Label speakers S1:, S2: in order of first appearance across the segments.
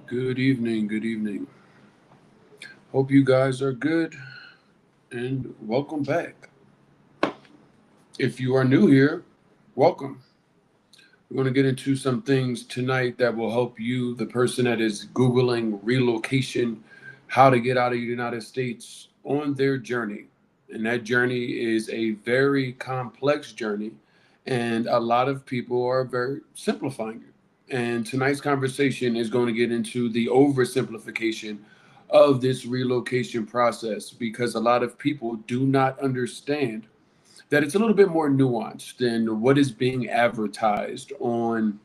S1: Good evening, good evening. Hope you guys are good and welcome back. If you are new here, welcome. We're going to get into some things tonight that will help you, the person that is Googling relocation, how to get out of the United States on their journey. And that journey is a very complex journey, and a lot of people are very simplifying it. And tonight's conversation is going to get into the oversimplification of this relocation process because a lot of people do not understand that it's a little bit more nuanced than what is being advertised on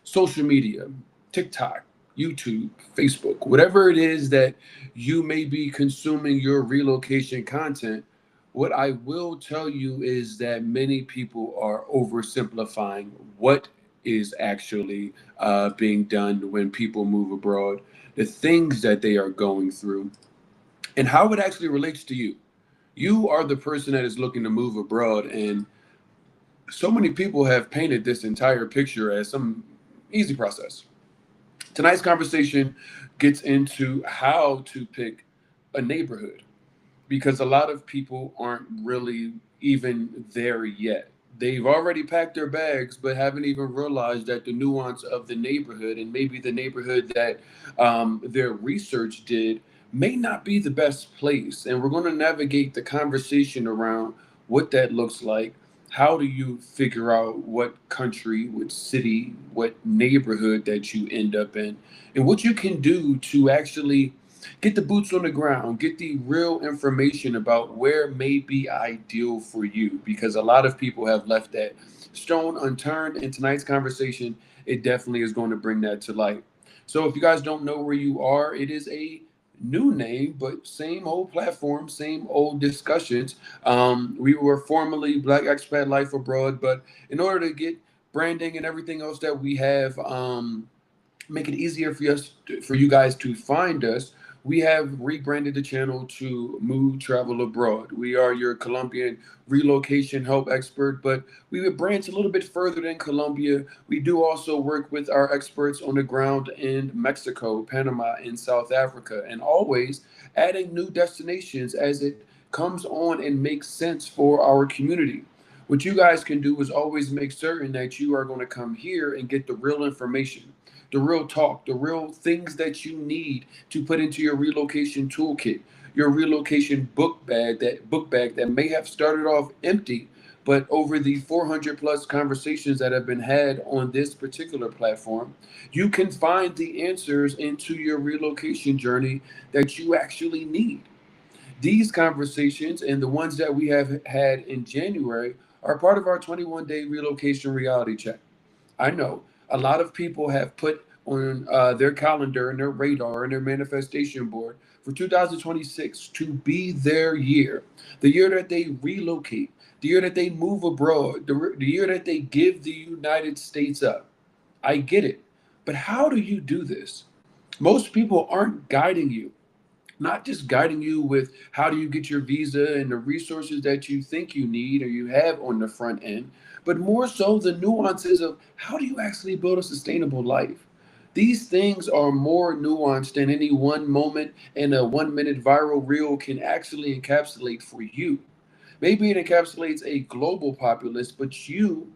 S1: social media, TikTok, YouTube, Facebook, whatever it is that you may be consuming your relocation content. What I will tell you is that many people are oversimplifying what is actually being done when people move abroad, the things that they are going through, and how it actually relates to you. You are the person that is looking to move abroad, and so many people have painted this entire picture as some easy process. Tonight's conversation gets into how to pick a neighborhood because a lot of people aren't really even there yet. They've already packed their bags, but haven't even realized that the nuance of the neighborhood and maybe the neighborhood that their research did may not be the best place. And we're going to navigate the conversation around what that looks like. How do you figure out what country, what city, what neighborhood that you end up in, and what you can do to actually get the boots on the ground, get the real information about where may be ideal for you, because a lot of people have left that stone unturned. In tonight's conversation, it definitely is going to bring that to light. So if you guys don't know where you are, it is a new name, but same old platform, same old discussions. We were formerly Black Expat Life Abroad, but in order to get branding and everything else that we have, make it easier for you guys to find us, we have rebranded the channel to Move Travel Abroad. We are your Colombian relocation help expert, but we would branch a little bit further than Colombia. We do also work with our experts on the ground in Mexico, Panama, and South Africa, and always adding new destinations as it comes on and makes sense for our community. What you guys can do is always make certain that you are going to come here and get the real information, the real talk, the real things that you need to put into your relocation toolkit, your relocation book bag that may have started off empty, but over the 400 plus conversations that have been had on this particular platform, you can find the answers into your relocation journey that you actually need. These conversations and the ones that we have had in January are part of our 21-day relocation reality check. I know a lot of people have put on their calendar and their radar and their manifestation board for 2026 to be their year, the year that they relocate, the year that they move abroad, the year that they give the United States up. I get it. But how do you do this? Most people aren't guiding you, not just guiding you with how do you get your visa and the resources that you think you need or you have on the front end, but more so the nuances of how do you actually build a sustainable life. These things are more nuanced than any one moment and a 1 minute viral reel can actually encapsulate for you. Maybe it encapsulates a global populace, but you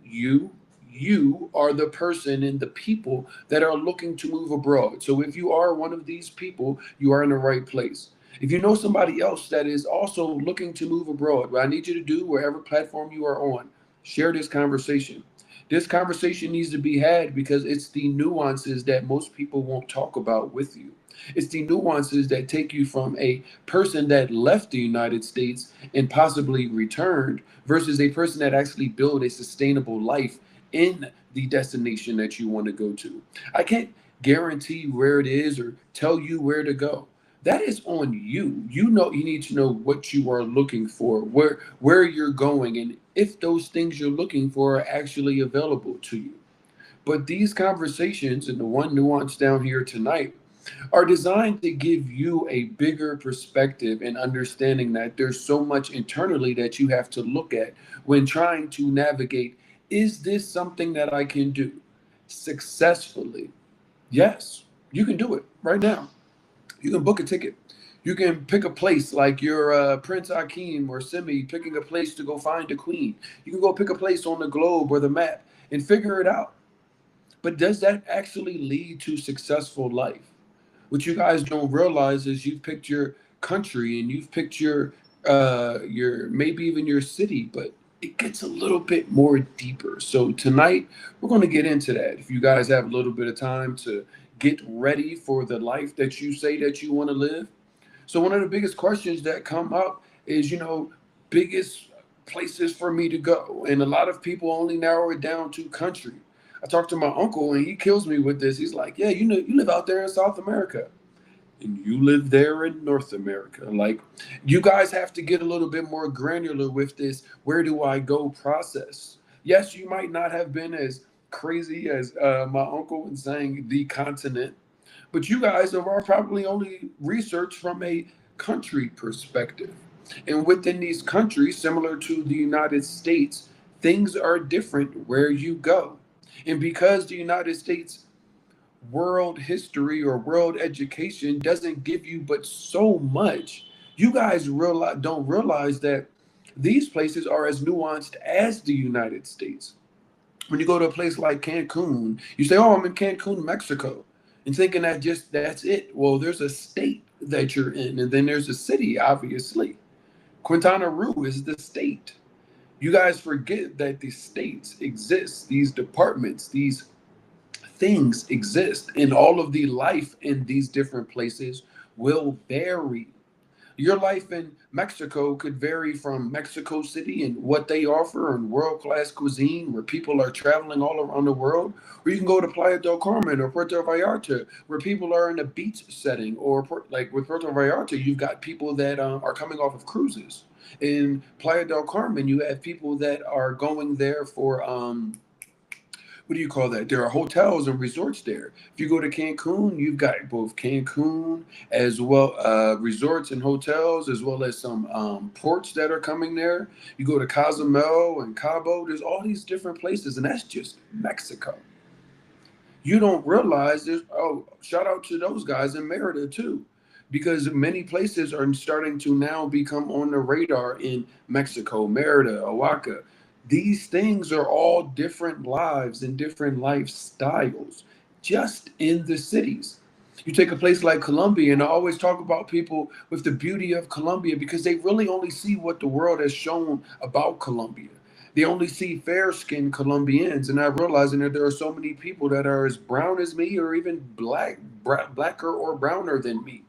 S1: are the person and the people that are looking to move abroad. So if you are one of these people, you are in the right place. If you know somebody else that is also looking to move abroad, what I need you to do, wherever platform you are on, share this conversation. This conversation needs to be had because it's the nuances that most people won't talk about with you. It's the nuances that take you from a person that left the United States and possibly returned versus a person that actually built a sustainable life in the destination that you want to go to. I can't guarantee where it is or tell you where to go. That is on you. You know, you need to know what you are looking for, where you're going, and if those things you're looking for are actually available to you. But these conversations and the one nuance down here tonight are designed to give you a bigger perspective and understanding that there's so much internally that you have to look at when trying to navigate, is this something that I can do successfully? Yes. You can do it right now. You can book a ticket. You can pick a place like your Prince Akeem or Simi picking a place to go find a queen. You can go pick a place on the globe or the map and figure it out. But does that actually lead to successful life? What you guys don't realize is you've picked your country and you've picked your maybe even your city, but it gets a little bit more deeper. So tonight we're going to get into that. If you guys have a little bit of time to get ready for the life that you say that you want to live. So one of the biggest questions that come up is, biggest places for me to go. And a lot of people only narrow it down to country. I talked to my uncle and he kills me with this. He's like, yeah, you live out there in South America and you live there in North America. Like, you guys have to get a little bit more granular with this. Where do I go process? Yes, you might not have been as crazy as my uncle in saying the continent, but you guys are probably only research from a country perspective. And within these countries, similar to the United States, things are different where you go. And because the United States world history or world education doesn't give you but so much, you guys don't realize that these places are as nuanced as the United States. When you go to a place like Cancun, you say, "Oh, I'm in Cancun, Mexico," and thinking that just that's it. Well, there's a state that you're in, and then there's a city, obviously. Quintana Roo is the state. You guys forget that the states exist, these departments, these things exist, and all of the life in these different places will vary. Your life in Mexico could vary from Mexico City and what they offer and world class cuisine where people are traveling all around the world. Or you can go to Playa del Carmen or Puerto Vallarta where people are in a beach setting. Or like with Puerto Vallarta, you've got people that are coming off of cruises. In Playa del Carmen, you have people that are going there for what do you call that? There are hotels and resorts there. If you go to Cancun, you've got both Cancun as well, resorts and hotels, as well as some ports that are coming there. You go to Cozumel and Cabo, there's all these different places, and that's just Mexico. You don't realize this. Oh, shout out to those guys in Merida too, because many places are starting to now become on the radar in Mexico, Merida, Oaxaca. These things are all different lives and different lifestyles just in the cities. You take a place like Colombia, and I always talk about people with the beauty of Colombia because they really only see what the world has shown about Colombia. They only see fair skinned Colombians, and not realizing that there are so many people that are as brown as me or even blacker or browner than me.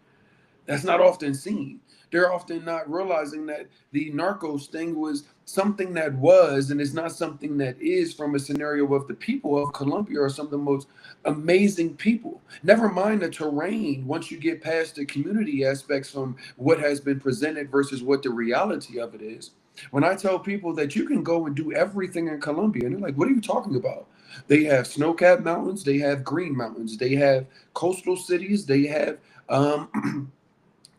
S1: That's not often seen. They're often not realizing that the narcos thing was something that was and is not something that is, from a scenario of the people of Colombia are some of the most amazing people. Never mind the terrain once you get past the community aspects from what has been presented versus what the reality of it is. When I tell people that you can go and do everything in Colombia, and they're like, what are you talking about? They have snow-capped mountains, they have green mountains, they have coastal cities, they have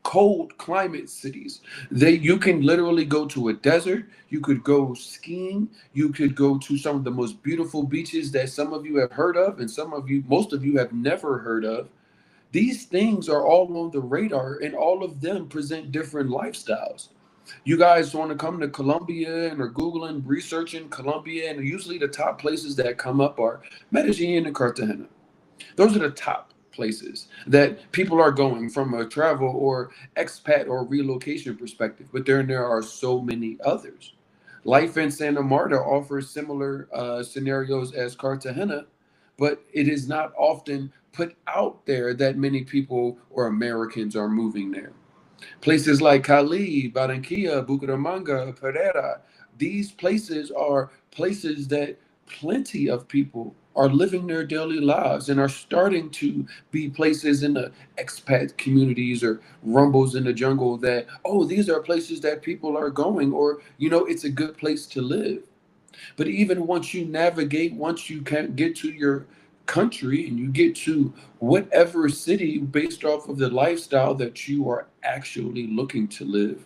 S1: cold climate cities. You can literally go to a desert, you could go skiing, you could go to some of the most beautiful beaches that some of you have heard of and some of you most of you have never heard of. These things are all on the radar and all of them present different lifestyles. You guys want to come to Colombia and are Googling, researching Colombia, and usually the top places that come up are Medellin and Cartagena. Those are the top places that people are going from a travel or expat or relocation perspective. But then there are so many others. Life in Santa Marta offers similar scenarios as Cartagena, but it is not often put out there that many people or Americans are moving there. Places like Cali, Barranquilla, Bucaramanga, Pereira, these places are places that plenty of people are living their daily lives and are starting to be places in the expat communities or rumbles in the jungle that, oh, these are places that people are going, or, it's a good place to live. But even once you navigate, once you can get to your country and you get to whatever city based off of the lifestyle that you are actually looking to live,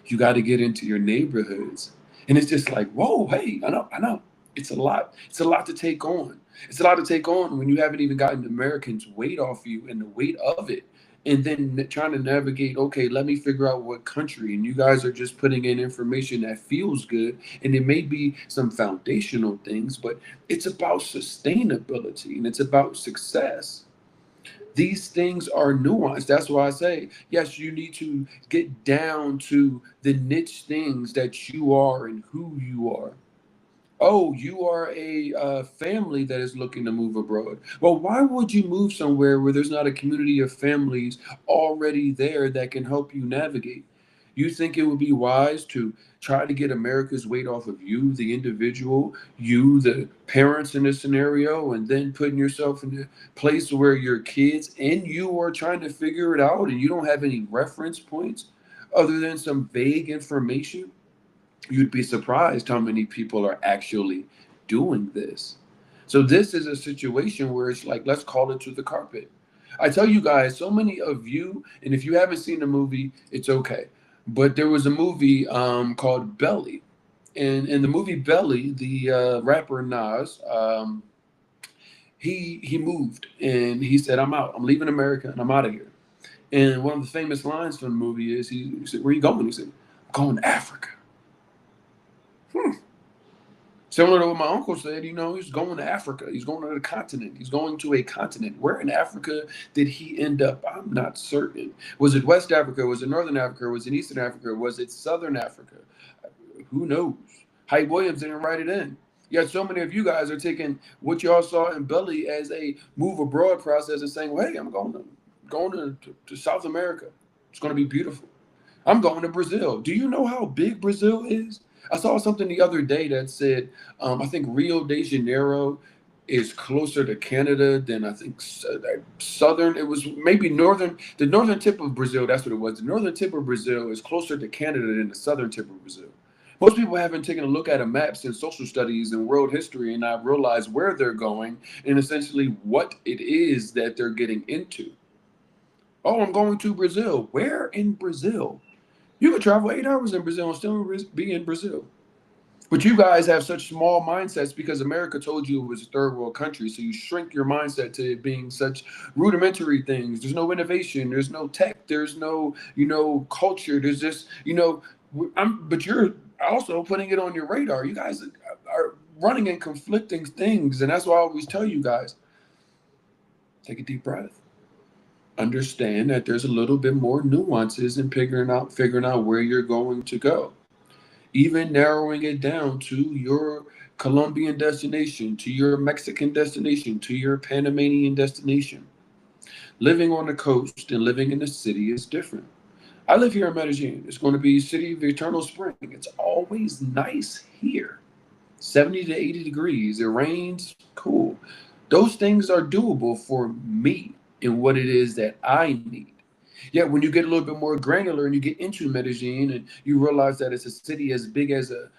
S1: you got to get into your neighborhoods. And it's just like, whoa, hey, I know. It's a lot. It's a lot to take on. It's a lot to take on when you haven't even gotten Americans' weight off you and the weight of it. And then trying to navigate, okay, let me figure out what country. And you guys are just putting in information that feels good. And it may be some foundational things, but it's about sustainability and it's about success. These things are nuanced. That's why I say, yes, you need to get down to the niche things that you are and who you are. Oh, you are a family that is looking to move abroad. Well, why would you move somewhere where there's not a community of families already there that can help you navigate? You think it would be wise to try to get America's weight off of you, the individual, you, the parents in this scenario, and then putting yourself in a place where your kids and you are trying to figure it out and you don't have any reference points other than some vague information? You'd be surprised how many people are actually doing this. So this is a situation where it's like, let's call it to the carpet. I tell you guys, so many of you, and if you haven't seen the movie, it's okay. But there was a movie called Belly. And in the movie Belly, the rapper Nas, he moved and he said, I'm out. I'm leaving America and I'm out of here. And one of the famous lines from the movie is he said, where you going? He said, I'm going to Africa. Similar to what my uncle said, he's going to Africa. He's going to the continent. He's going to a continent. Where in Africa did he end up? I'm not certain. Was it West Africa? Was it Northern Africa? Was it Eastern Africa? Was it Southern Africa? Who knows? Hype Williams didn't write it in. Yet so many of you guys are taking what y'all saw in Belly as a move abroad process and saying, well, hey, I'm going to South America. It's going to be beautiful. I'm going to Brazil. Do you know how big Brazil is? I saw something the other day that said, I think Rio de Janeiro is closer to Canada than I think southern. It was maybe the northern tip of Brazil. That's what it was. The northern tip of Brazil is closer to Canada than the southern tip of Brazil. Most people haven't taken a look at a map since social studies and world history and not realized where they're going and essentially what it is that they're getting into. Oh, I'm going to Brazil. Where in Brazil? You could travel 8 hours in Brazil and still be in Brazil. But you guys have such small mindsets because America told you it was a third world country. So you shrink your mindset to it being such rudimentary things. There's no innovation. There's no tech. There's no, culture. There's just, but you're also putting it on your radar. You guys are running in conflicting things. And that's why I always tell you guys, take a deep breath. Understand that there's a little bit more nuances in figuring out where you're going to go. Even narrowing it down to your Colombian destination, to your Mexican destination, to your Panamanian destination. Living on the coast and living in the city is different. I live here in Medellin. It's going to be city of eternal spring. It's always nice here. 70 to 80 degrees. It rains. Cool. Those things are doable for me and what it is that I need. Yet when you get a little bit more granular and you get into Medellin and you realize that it's a city as big as a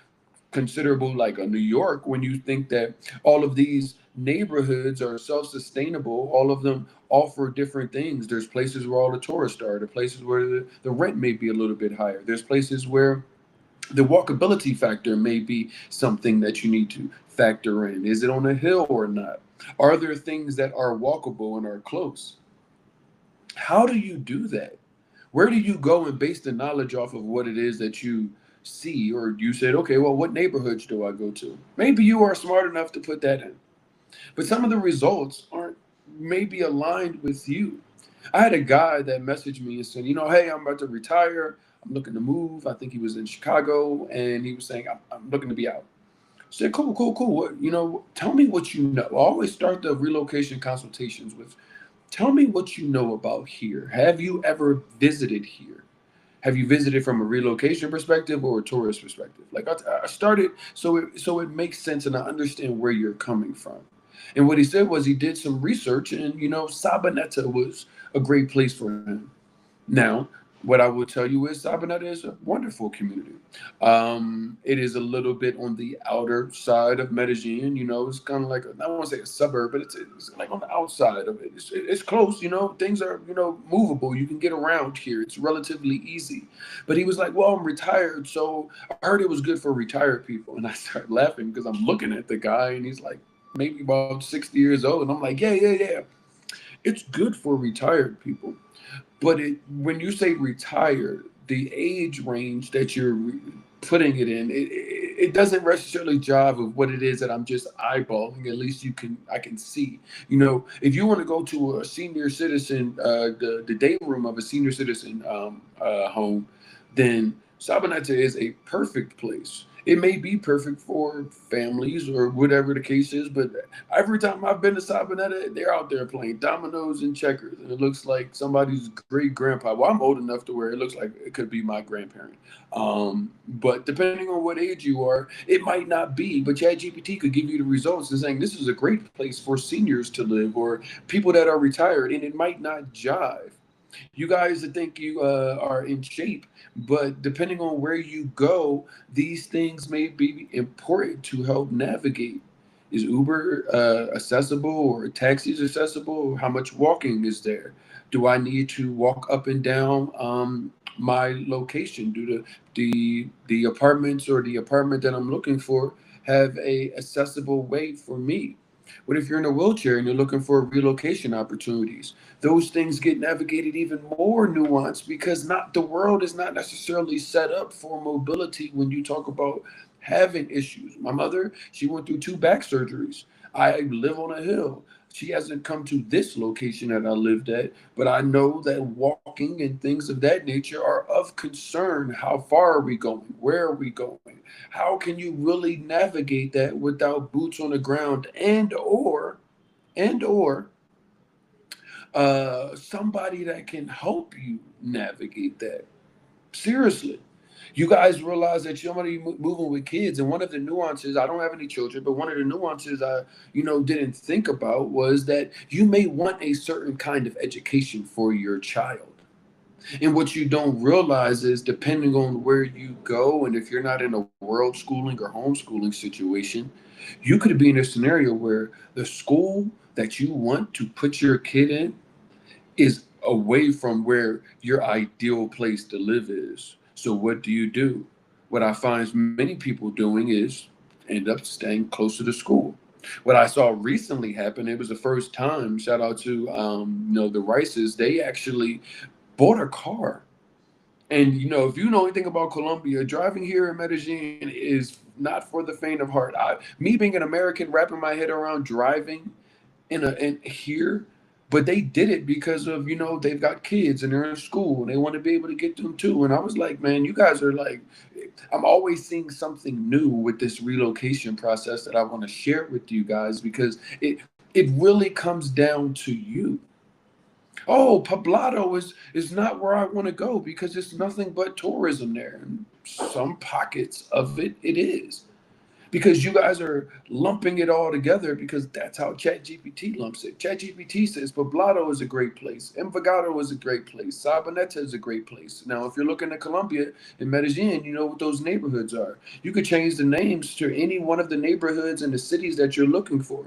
S1: considerable like a New York, when you think that all of these neighborhoods are self-sustainable, all of them offer different things. There's places where all the tourists are, the places where the rent may be a little bit higher. There's places where the walkability factor may be something that you need to factor in. Is it on a hill or not? Are there things that are walkable and are close? How do you do that? Where do you go and base the knowledge off of what it is that you see? Or you said, okay, well, what neighborhoods do I go to? Maybe you are smart enough to put that in. But some of the results aren't maybe aligned with you. I had a guy that messaged me and said, hey, I'm about to retire. I'm looking to move. I think he was in Chicago. And he was saying, I'm looking to be out. I said, cool. What, tell me what you know. I always start the relocation consultations with, tell me what you know about here. Have you ever visited here? Have you visited from a relocation perspective or a tourist perspective? Like I started so it makes sense and I understand where you're coming from. And what he said was he did some research and Sabaneta was a great place for him. Now, What I will tell you is Sabaneta is a wonderful community. It is a little bit on the outer side of Medellin. You know, it's kind of like I don't want to say a suburb, but it's like on the outside of it. It's close. You know, things are movable. You can get around here. It's relatively easy. But he was like, "Well, I'm retired, so I heard it was good for retired people." And I started laughing because I'm looking at the guy, and he's like maybe about 60 years old, and I'm like, "Yeah, yeah, yeah. It's good for retired people." But when you say retired, the age range that you're putting it in, it doesn't necessarily jive with what it is that I'm just eyeballing. At least I can see. You know, if you want to go to a senior citizen, the day room of a senior citizen home, then Sabaneta is a perfect place. It may be perfect for families or whatever the case is, but every time I've been to Sabaneta, they're out there playing dominoes and checkers, and it looks like somebody's great grandpa. Well, I'm old enough to where it looks like it could be my grandparent. But depending on what age you are, it might not be. But ChatGPT could give you the results and saying this is a great place for seniors to live or people that are retired, and it might not jive. You guys think you are in shape, but depending on where you go, these things may be important to help navigate. Is Uber accessible or taxis accessible? How much walking is there? Do I need to walk up and down my location? Do the apartments or the apartment that I'm looking for have a accessible way for me? What if you're in a wheelchair and you're looking for relocation opportunities? Those things get navigated even more nuanced because not the world is not necessarily set up for mobility when you talk about having issues. My mother, she went through two back surgeries. I live on a hill. She hasn't come to this location that I lived at, but I know that walking and things of that nature are of concern. How far are we going? Where are we going? How can you really navigate that without boots on the ground and or somebody that can help you navigate that? Seriously. You guys realize that you're somebody moving with kids, and one of the nuances, I don't have any children, but one of the nuances I, didn't think about was that you may want a certain kind of education for your child. And what you don't realize is depending on where you go, and if you're not in a world schooling or homeschooling situation, you could be in a scenario where the school that you want to put your kid in is away from where your ideal place to live is. So what do you do? What I find many people doing is end up staying closer to school. What I saw recently happen, it was the first time, shout out to the Rices, they actually bought a car. And if you know anything about Colombia, driving here in Medellin is not for the faint of heart. Me being an American, wrapping my head around driving in here, but they did it because of they've got kids and they're in school and they want to be able to get them too. And I was like, man, you guys are like, I'm always seeing something new with this relocation process that I want to share with you guys because it really comes down to you. Oh, Poblado is not where I want to go because it's nothing but tourism there. And some pockets of it is because you guys are lumping it all together because that's how ChatGPT lumps it. ChatGPT says Poblado is a great place, Envigado is a great place, Sabaneta is a great place. Now, if you're looking at Colombia and Medellin, you know what those neighborhoods are. You could change the names to any one of the neighborhoods and the cities that you're looking for.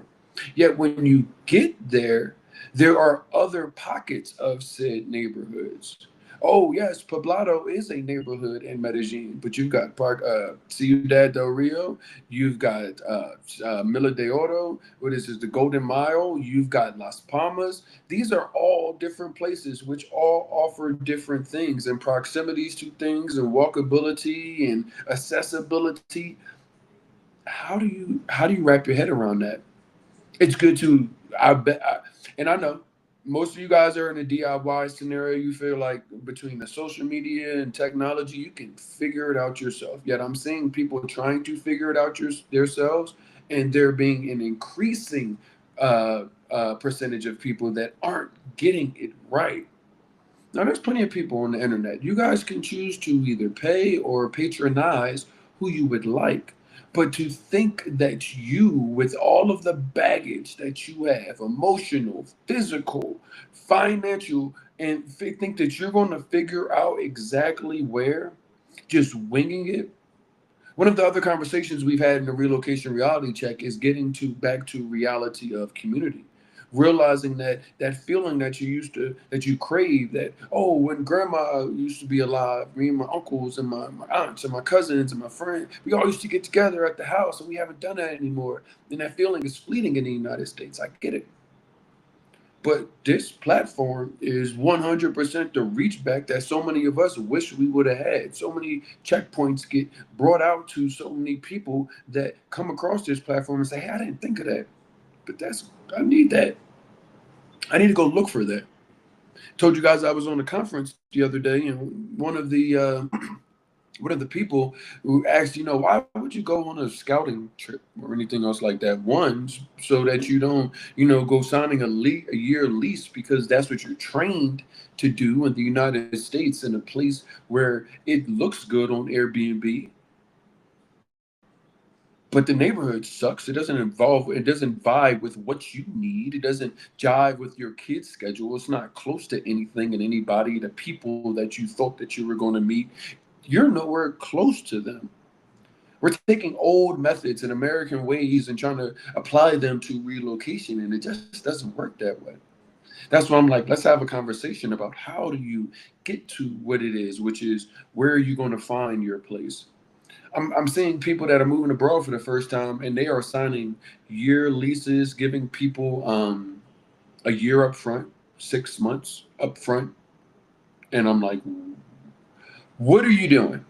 S1: Yet when you get there, there are other pockets of said neighborhoods. Oh yes, Poblado is a neighborhood in Medellin, but you've got Ciudad del Rio, you've got Mila de Oro, what is this, the Golden Mile, you've got Las Palmas. These are all different places which all offer different things and proximities to things and walkability and accessibility. How do you wrap your head around that? It's good to I bet and I know most of you guys are in a DIY scenario. You feel like between the social media and technology, you can figure it out yourself. Yet I'm seeing people trying to figure it out themselves, and there being an increasing percentage of people that aren't getting it right. Now, there's plenty of people on the internet. You guys can choose to either pay or patronize who you would like. But to think that you, with all of the baggage that you have, emotional, physical, financial, and think that you're going to figure out exactly where, just winging it. One of the other conversations we've had in the relocation reality check is getting to back to reality of community. Realizing that that feeling that you used to, that you crave, that, oh, when grandma used to be alive, me and my uncles and my aunts and my cousins and my friends, we all used to get together at the house, and we haven't done that anymore. And that feeling is fleeting in the United States. I get it. But this platform is 100% the reach back that so many of us wish we would have had. So many checkpoints get brought out to so many people that come across this platform and say, hey, I didn't think of that. But I need that. I need to go look for that. Told you guys I was on a conference the other day, and one of the people who asked, why would you go on a scouting trip or anything else like that? One, so that you don't, go signing a year lease, because that's what you're trained to do in the United States, in a place where it looks good on Airbnb, but the neighborhood sucks. It doesn't vibe with what you need. It doesn't jive with your kid's schedule. It's not close to anything and anybody, the people that you thought that you were going to meet. You're nowhere close to them. We're taking old methods and American ways and trying to apply them to relocation, and it just doesn't work that way. That's why I'm like, let's have a conversation about how do you get to what it is, which is where are you going to find your place. I'm seeing people that are moving abroad for the first time, and they are signing year leases, giving people a year up front, 6 months up front. And I'm like, what are you doing?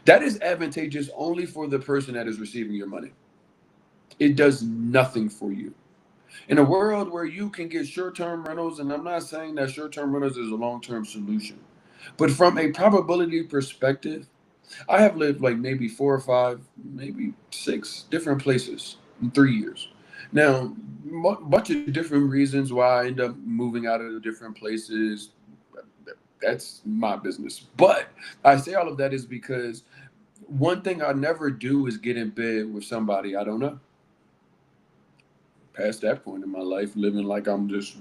S1: That is advantageous only for the person that is receiving your money. It does nothing for you. In a world where you can get short term rentals, and I'm not saying that short term rentals is a long term solution, but from a probability perspective, I have lived like maybe 4 or 5, maybe 6 different places in 3 years. Now, bunch of different reasons why I end up moving out of the different places. That's my business. But I say all of that is because one thing I never do is get in bed with somebody I don't know. Past that point in my life, living like I'm just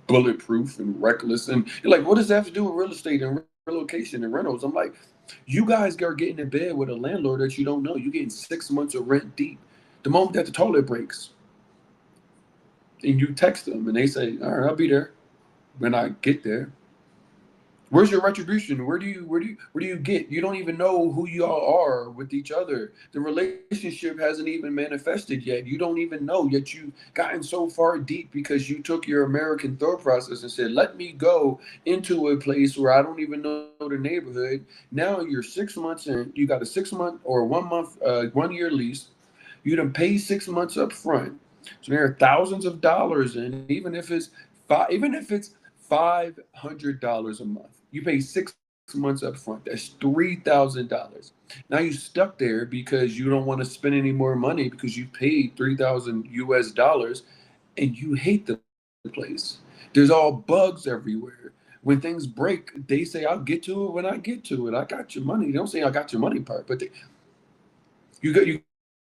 S1: bulletproof and reckless. And you're like, what does that have to do with real estate and relocation and rentals? I'm like, you guys are getting in bed with a landlord that you don't know. You're getting 6 months of rent deep. The moment that the toilet breaks, and you text them and they say, all right, I'll be there when I get there. Where's your retribution? Where do you get? You don't even know who y'all are with each other. The relationship hasn't even manifested yet. You don't even know yet. You've gotten so far deep because you took your American thought process and said, "Let me go into a place where I don't even know the neighborhood." Now you're 6 months in. You got a 6 month or 1 month, 1 year lease. You done pay 6 months up front. So there are thousands of dollars in, even if it's $500 a month. You pay 6 months up front. That's $3,000. Now you're stuck there because you don't want to spend any more money because you paid 3,000 US dollars, and you hate the place. There's all bugs everywhere. When things break, they say, I'll get to it when I get to it. I got your money. They don't say I got your money part, but you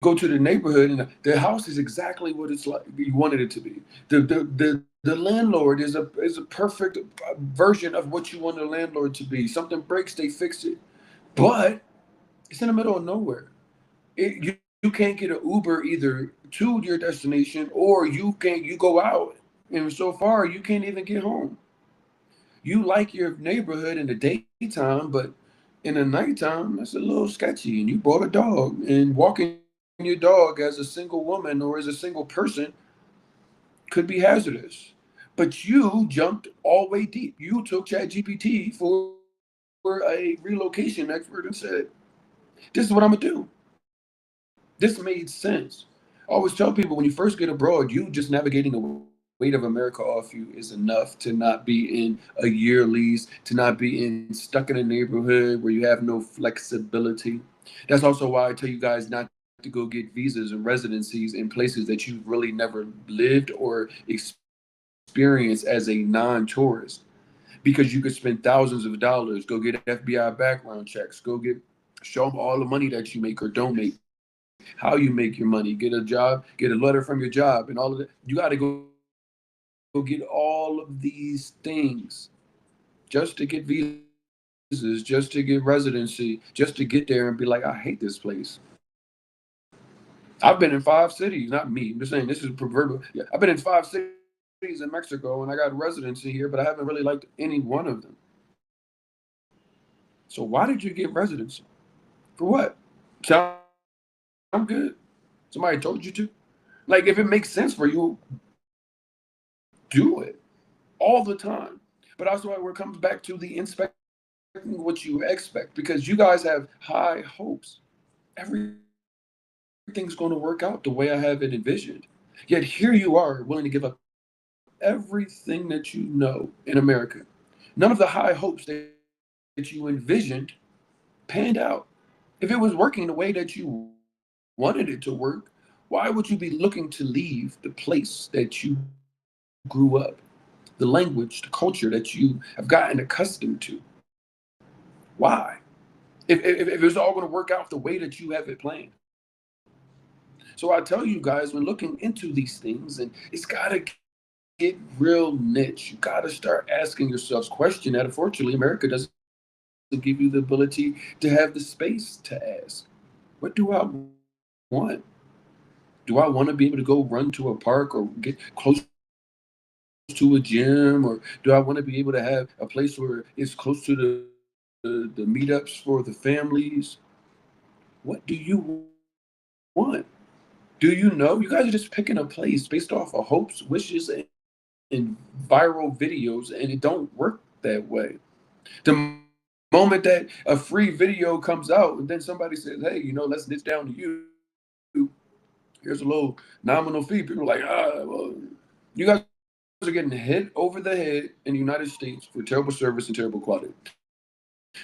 S1: go to the neighborhood and the house is exactly what it's like you wanted it to be. The landlord is a perfect version of what you want a landlord to be. Something breaks, they fix it, but it's in the middle of nowhere. You can't get an Uber either to your destination, or you go out, and so far you can't even get home. You like your neighborhood in the daytime, but in the nighttime, that's a little sketchy. And you brought a dog, and walking your dog as a single woman or as a single person could be hazardous. But you jumped all way deep. You took ChatGPT for a relocation expert and said, this is what I'm going to do. This made sense. I always tell people, when you first get abroad, you just navigating the weight of America off you is enough to not be in a year lease, to not be stuck in a neighborhood where you have no flexibility. That's also why I tell you guys not to go get visas and residencies in places that you've really never lived or experienced as a non-tourist, because you could spend thousands of dollars, go get FBI background checks, show them all the money that you make or don't make, how you make your money, get a job, get a letter from your job, and all of that. You got to go get all of these things just to get visas, just to get residency, just to get there and be like, I hate this place. I've been in 5 cities, not me. I'm just saying this is proverbial. Yeah, I've been in 5 cities in Mexico, and I got residency here, but I haven't really liked any one of them. So why did you get residency? For what? Sound good? Somebody told you to? Like, if it makes sense for you, do it all the time. But also, where it comes back to the inspecting what you expect, because you guys have high hopes. Everything's going to work out the way I have it envisioned. Yet here you are willing to give up everything that you know in America. None of the high hopes that you envisioned panned out. If it was working the way that you wanted it to work, why would you be looking to leave the place that you grew up, the language, the culture that you have gotten accustomed to? Why? If it's all going to work out the way that you have it planned. So I tell you guys, when looking into these things, and it's got to get real niche. You got to start asking yourselves questions that unfortunately America doesn't give you the ability to have the space to ask. What do I want? Do I want to be able to go run to a park or get close to a gym, or do I want to be able to have a place where it's close to the meetups for the families? What do you want? Do you know? You guys are just picking a place based off of hopes, wishes, and viral videos, and it don't work that way. The moment that a free video comes out, and then somebody says, "Hey, let's niche down to you. Here's a little nominal fee." People are like, well, you guys are getting hit over the head in the United States for terrible service and terrible quality.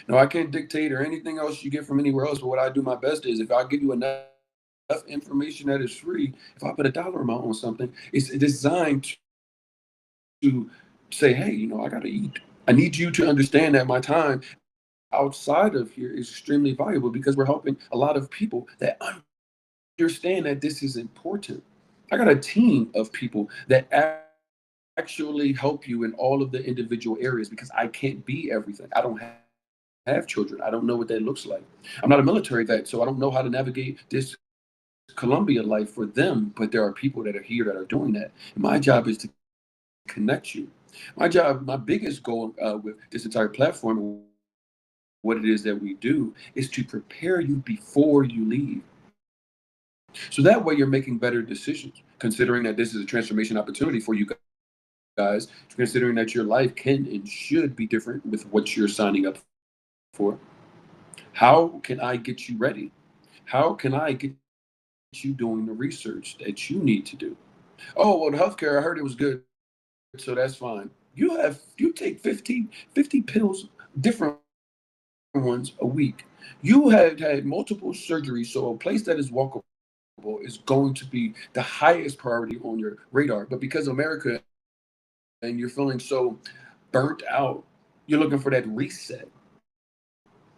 S1: Now, I can't dictate or anything else you get from anywhere else, but what I do my best is if I give you enough information that is free, if I put a dollar amount on something, it's designed to say, hey, I got to eat. I need you to understand that my time outside of here is extremely valuable because we're helping a lot of people that understand that this is important. I got a team of people that actually help you in all of the individual areas because I can't be everything. I don't have children. I don't know what that looks like. I'm not a military vet, so I don't know how to navigate this Colombia life for them, but there are people that are here that are doing that. And my job is to connect you. My job, my biggest goal with this entire platform, what it is that we do, is to prepare you before you leave. So that way you're making better decisions, considering that this is a transformation opportunity for you guys, considering that your life can and should be different with what you're signing up for. How can I get you ready? How can I get you doing the research that you need to do? Oh, well, the healthcare, I heard it was good, so that's fine. You take 50 pills, different ones a week. You have had multiple surgeries, so a place that is walkable is going to be the highest priority on your radar. But because America and you're feeling so burnt out, you're looking for that reset.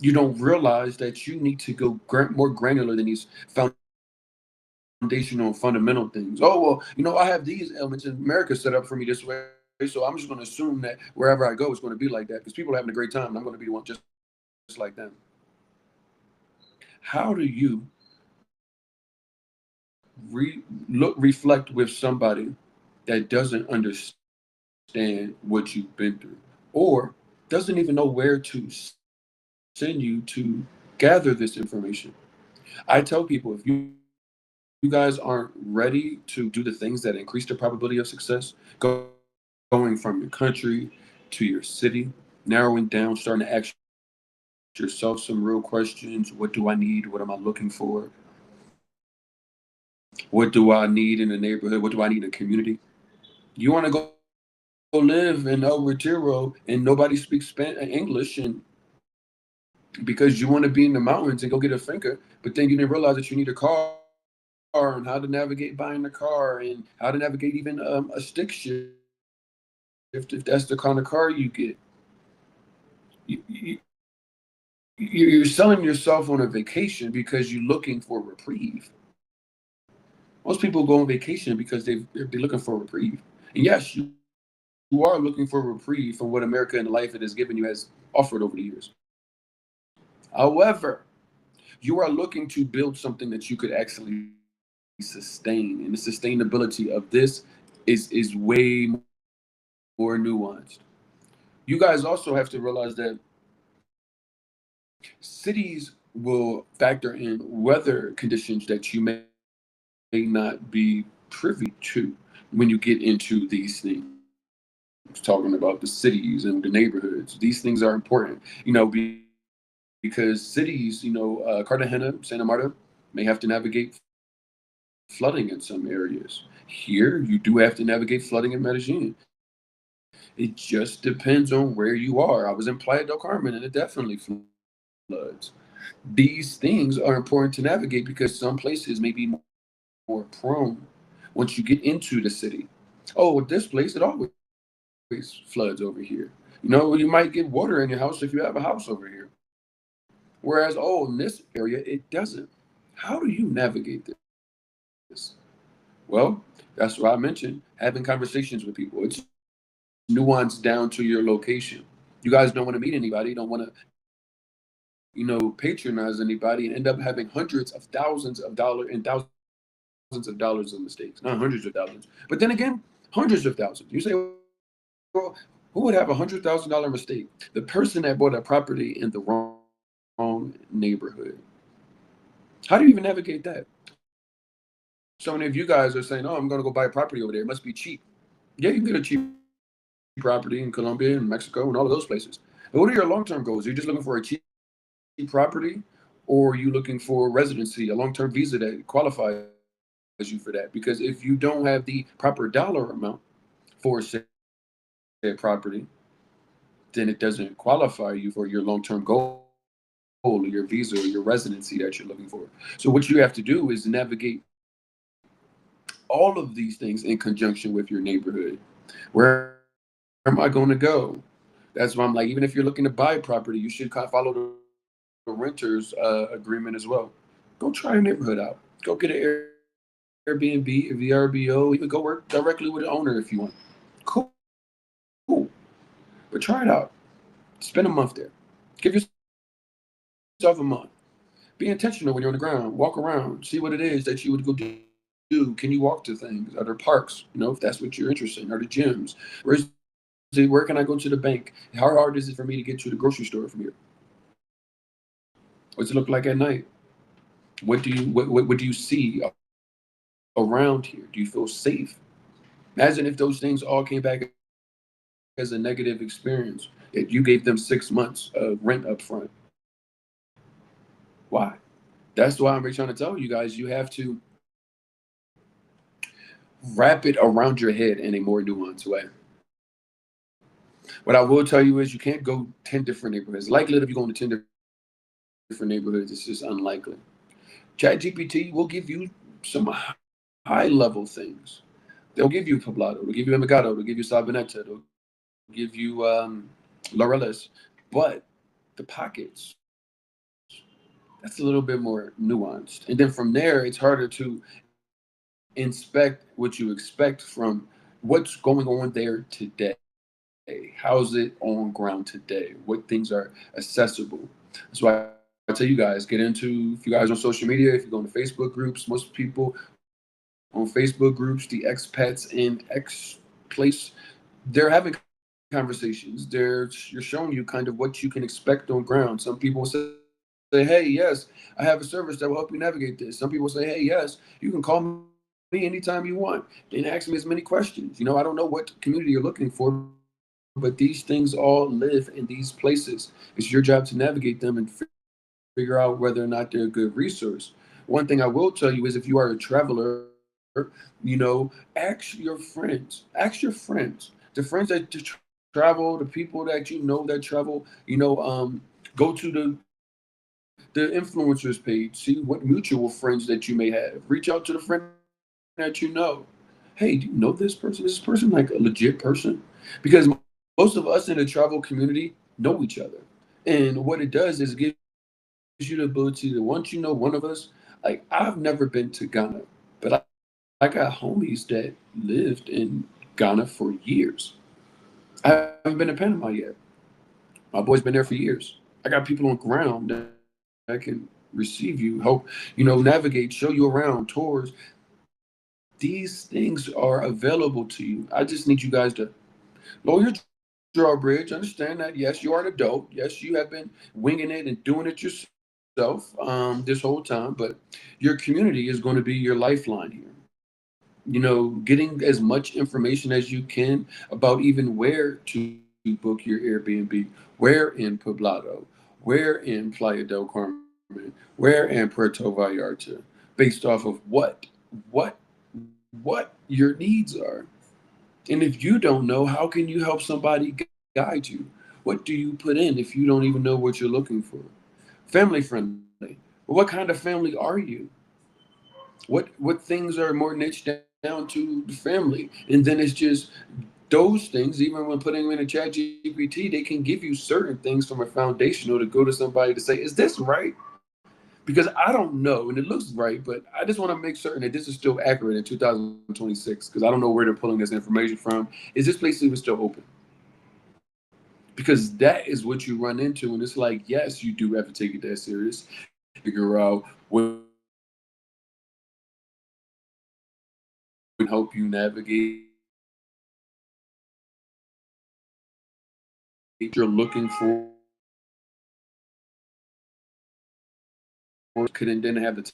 S1: You don't realize that you need to go more granular than these foundational and fundamental things. Oh, well, I have these elements in America set up for me this way. So I'm just going to assume that wherever I go, it's going to be like that because people are having a great time and I'm going to be one just like them. How do you reflect with somebody that doesn't understand what you've been through or doesn't even know where to send you to gather this information? I tell people if you guys aren't ready to do the things that increase the probability of success, going from your country to your city, narrowing down, starting to ask yourself some real questions. What do I need? What am I looking for? What do I need in the neighborhood? What do I need in the community? You want to go live in El Retiro and nobody speaks English, and because you want to be in the mountains and go get a finca, but then you didn't realize that you need a car and how to navigate buying a car and how to navigate even a stick shift if that's the kind of car you get. You, you, you're selling yourself on a vacation because you're looking for reprieve. Most people go on vacation because they're looking for a reprieve. And yes, you are looking for a reprieve from what America and the life it has given you has offered over the years. However, you are looking to build something that you could actually sustain, and the sustainability of this is way more nuanced. You guys also have to realize that cities will factor in weather conditions that you may not be privy to when you get into these things. Talking about the cities and the neighborhoods, these things are important, because cities, Cartagena, Santa Marta, may have to navigate flooding in some areas. Here, you do have to navigate flooding in Medellin. It just depends on where you are. I was in Playa del Carmen, and it definitely floods. These things are important to navigate because some places may be more prone once you get into the city. Oh, this place, it always floods over here. You might get water in your house if you have a house over here. Whereas, oh, in this area, it doesn't. How do you navigate this? Well, that's why I mentioned having conversations with people. It's nuanced down to your location. You guys don't want to meet anybody, don't want to, patronize anybody and end up having hundreds of thousands of dollars and thousands of dollars of mistakes. Not hundreds of thousands, but then again, hundreds of thousands. You say, well, who would have $100,000 mistake? The person that bought a property in the wrong neighborhood. How do you even navigate that? So many of you guys are saying, "Oh, I'm going to go buy a property over there. It must be cheap." Yeah, you can get a cheap property in Colombia and Mexico and all of those places. But what are your long-term goals? Are you just looking for a cheap property, or are you looking for residency, a long-term visa that qualifies you for that? Because if you don't have the proper dollar amount for said property, then it doesn't qualify you for your long-term goal or your visa or your residency that you're looking for. So what you have to do is navigate all of these things in conjunction with your neighborhood. Where am I going to go? That's why I'm like, even if you're looking to buy property, you should kind of follow the renters agreement as well. Go try your neighborhood out. Go get an Airbnb, a VRBO, even go work directly with the owner if you want. Cool, cool. But try it out. Spend a month there. Give yourself a month. Be intentional when you're on the ground. Walk around. See what it is that you would go do. Can you walk to things? Are there parks? If that's what you're interested in. Are there gyms? Where can I go to the bank? How hard is it for me to get to the grocery store from here? What's it look like at night? What do you see around here? Do you feel safe? Imagine if those things all came back as a negative experience. If you gave them 6 months of rent up front. Why? That's why I'm trying to tell you guys, you have to wrap it around your head in a more nuanced way. What I will tell you is you can't go 10 different neighborhoods. Likely if you go into 10 different neighborhoods, it's just unlikely. ChatGPT will give you some high level things. They'll give you Poblado, they'll give you Envigado, they'll give you Sabaneta, they'll give you Laureles. But the pockets, that's a little bit more nuanced. And then from there, it's harder to inspect what you expect from what's going on there today. How's it on ground today? What things are accessible? That's why I tell you guys, get into, if you guys on social media, if you go into Facebook groups, most people on Facebook groups, the expats in X place, they're having conversations. You're showing you kind of what you can expect on ground. Some people say, hey, yes, I have a service that will help you navigate this. Some people say, hey, yes, you can call me anytime you want and ask me as many questions. I don't know what community you're looking for, but these things all live in these places. It's your job to navigate them and figure out whether or not they're a good resource. One thing I will tell you is if you are a traveler, ask your friends. Ask your friends. The friends that travel, the people that that travel, go to the influencers page, see what mutual friends that you may have. Reach out to the friend that you know. Hey, do you know this person? Is this person like a legit person? Because most of us in the travel community know each other. And what it does is it gives you the ability to, once you know one of us, like I've never been to Ghana, but I got homies that lived in Ghana for years. I haven't been to Panama yet. My boy's been there for years. I got people on ground that can receive you, help, navigate, show you around, tours. These things are available to you. I just need you guys to lower your drawbridge. Understand that, yes, you are an adult. Yes, you have been winging it and doing it yourself this whole time, but your community is going to be your lifeline here. Getting as much information as you can about even where to book your Airbnb, where in Poblado, where in Playa del Carmen, where in Puerto Vallarta, based off of what, what your needs are. And if you don't know, how can you help somebody guide you? What do you put in if you don't even know what you're looking for? Family friendly. Well, what kind of family are you? What things are more niche down to the family? And then it's just those things, even when putting them in a chat GPT, they can give you certain things from a foundational to go to somebody to say, is this right? Because I don't know, and it looks right, but I just want to make certain that this is still accurate in 2026, because I don't know where they're pulling this information from. Is this place even still open? Because that is what you run into, and it's like, yes, you do have to take it that serious. Figure out what can help you navigate you're looking for, couldn't then have the time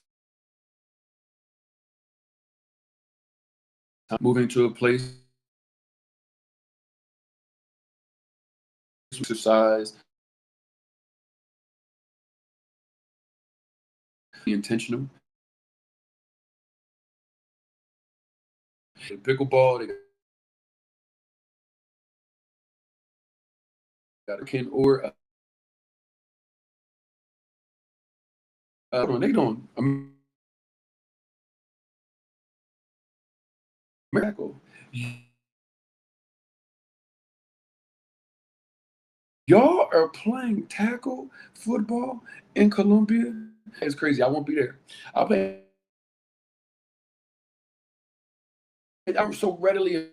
S1: moving to a place, exercise, be intentional. Pickleball, they got a can or they don't America. Y'all are playing tackle football in Colombia. It's crazy. I won't be there. I'll play. I'm so readily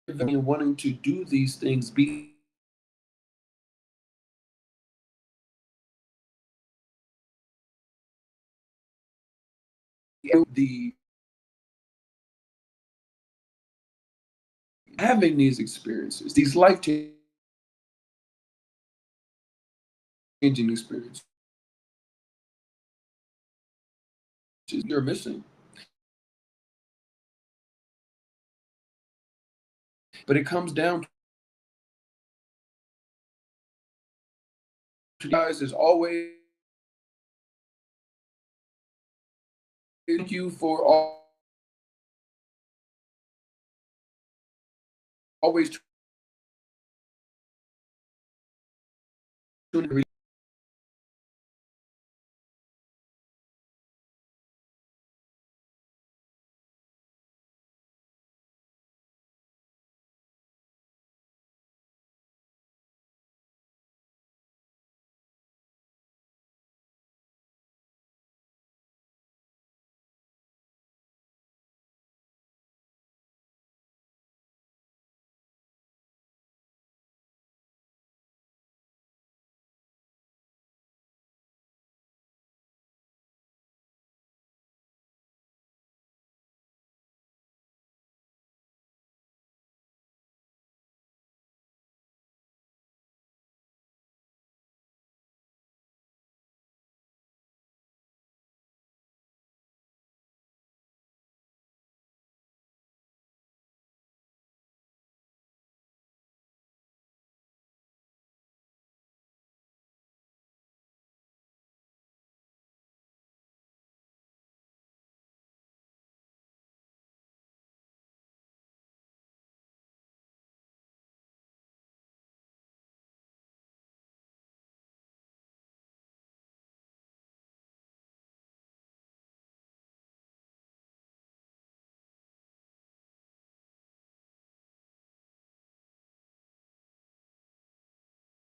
S1: wanting to do these things. Be the having these experiences, these life changing experiences, you're missing. But it comes down to guys. Is always thank you for always tuning